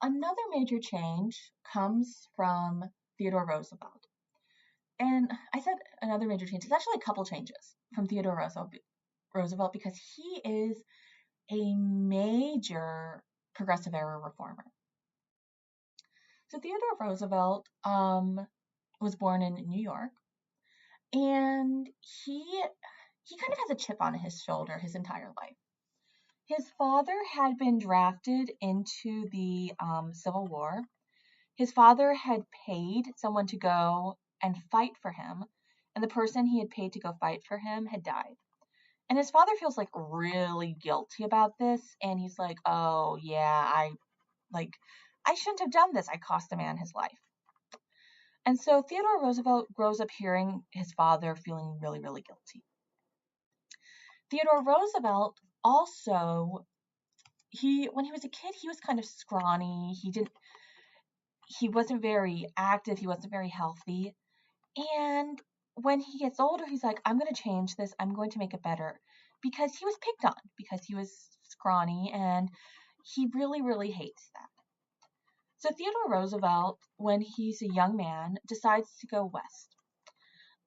Another major change comes from Theodore Roosevelt. And I said another major change. It's actually a couple changes from Theodore Roosevelt because he is a major progressive era reformer. So Theodore Roosevelt was born in New York, and he kind of has a chip on his shoulder his entire life. His father had been drafted into the Civil War. His father had paid someone to go and fight for him, and the person he had paid to go fight for him had died. And his father feels like really guilty about this, and he's like, "Oh yeah, I shouldn't have done this. I cost a man his life." And so Theodore Roosevelt grows up hearing his father feeling really, really guilty. Theodore Roosevelt also, when he was a kid, he was kind of scrawny. He wasn't very active. He wasn't very healthy. And when he gets older, he's like, "I'm going to change this. I'm going to make it better," because he was picked on because he was scrawny, and he really, really hates that. So Theodore Roosevelt, when he's a young man, decides to go west.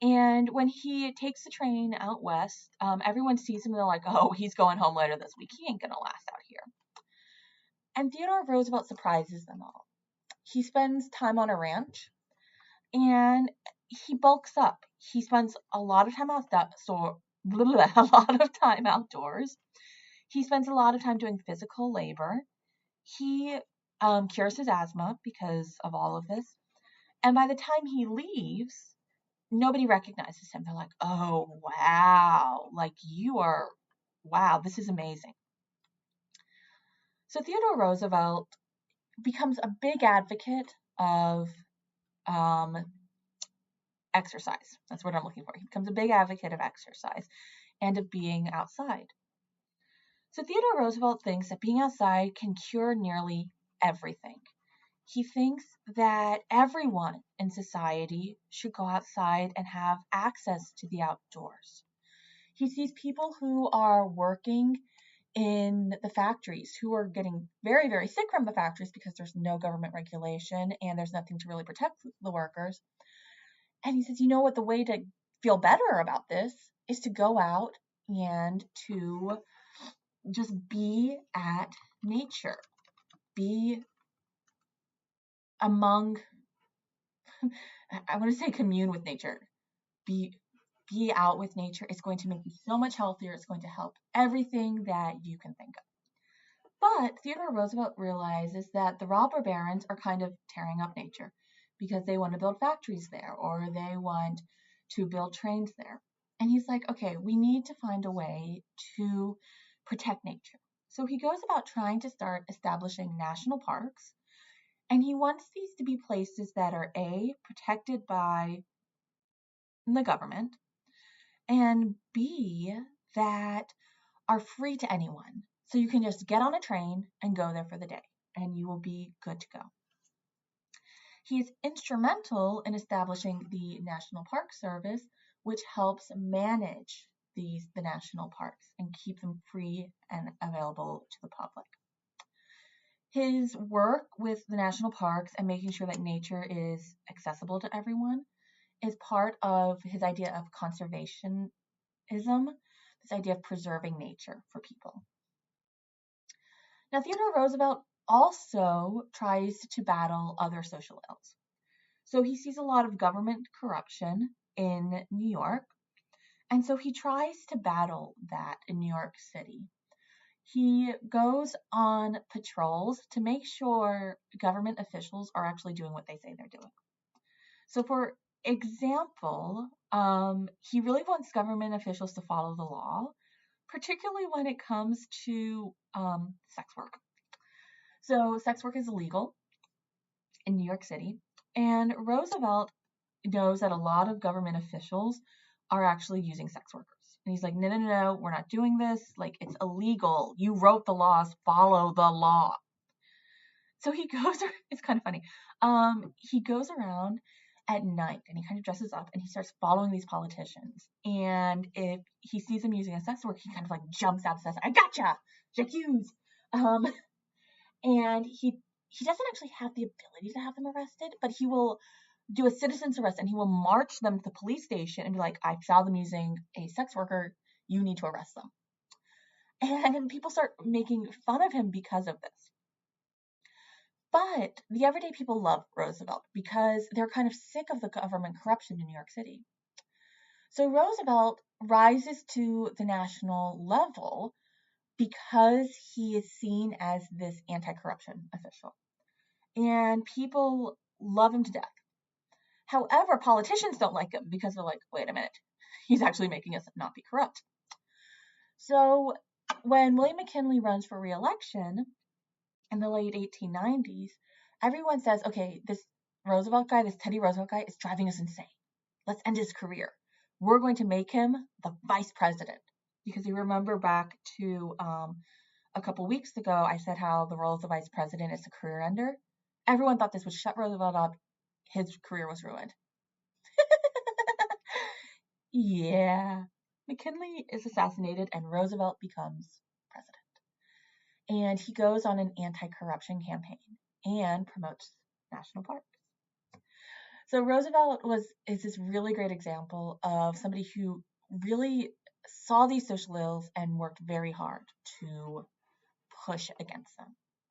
And when he takes the train out west, everyone sees him and they're like, "Oh, he's going home later this week. He ain't going to last out here." And Theodore Roosevelt surprises them all. He spends time on a ranch, and he bulks up. He spends a lot of time outdoors. He spends a lot of time doing physical labor. He cures his asthma because of all of this. And by the time he leaves, nobody recognizes him. They're like, "Oh, wow, wow, this is amazing." So Theodore Roosevelt becomes a big advocate of exercise. That's what I'm looking for. He becomes a big advocate of exercise and of being outside. So Theodore Roosevelt thinks that being outside can cure nearly everything. He thinks that everyone in society should go outside and have access to the outdoors. He sees people who are working in the factories who are getting very, very sick from the factories because there's no government regulation and there's nothing to really protect the workers. And he says, "You know what, the way to feel better about this is to go out and to just be at nature, be among, I want to say commune with nature, be out with nature. It's going to make you so much healthier. It's going to help everything that you can think of." But Theodore Roosevelt realizes that the robber barons are kind of tearing up nature because they want to build factories there or they want to build trains there. And he's like, "Okay, we need to find a way to protect nature." So he goes about trying to start establishing national parks. And he wants these to be places that are A, protected by the government, and B, that are free to anyone. So you can just get on a train and go there for the day, and you will be good to go. He is instrumental in establishing the National Park Service, which helps manage the national parks and keep them free and available to the public. His work with the national parks and making sure that nature is accessible to everyone is part of his idea of conservationism, this idea of preserving nature for people. Now, Theodore Roosevelt also tries to battle other social ills. So he sees a lot of government corruption in New York, and so he tries to battle that in New York City. He goes on patrols to make sure government officials are actually doing what they say they're doing. So, for example, he really wants government officials to follow the law, particularly when it comes to sex work. So, sex work is illegal in New York City, and Roosevelt knows that a lot of government officials are actually using sex workers. And he's like, no, we're not doing this. Like, it's illegal. You wrote the laws, follow the law. So he goes, it's kind of funny. He goes around at night and he kind of dresses up and he starts following these politicians. And if he sees them using a sex worker, he kind of like jumps out and says, "I gotcha, j'accuse." And he doesn't actually have the ability to have them arrested, but he will do a citizen's arrest and he will march them to the police station and be like, I found them using a sex worker. You need to arrest them. And people start making fun of him because of this. But the everyday people love Roosevelt because they're kind of sick of the government corruption in New York City. So Roosevelt rises to the national level because he is seen as this anti-corruption official. And people love him to death. However, politicians don't like him because they're like, wait a minute, he's actually making us not be corrupt. So when William McKinley runs for re-election in the late 1890s, everyone says, okay, this Roosevelt guy, this Teddy Roosevelt guy is driving us insane. Let's end his career. We're going to make him the vice president. Because you remember back to a couple weeks ago, I said how the role of the vice president is a career ender. Everyone thought this would shut Roosevelt up. His career was ruined. Yeah. McKinley is assassinated and Roosevelt becomes president. And he goes on an anti-corruption campaign and promotes national parks. So Roosevelt is this really great example of somebody who really saw these social ills and worked very hard to push against them.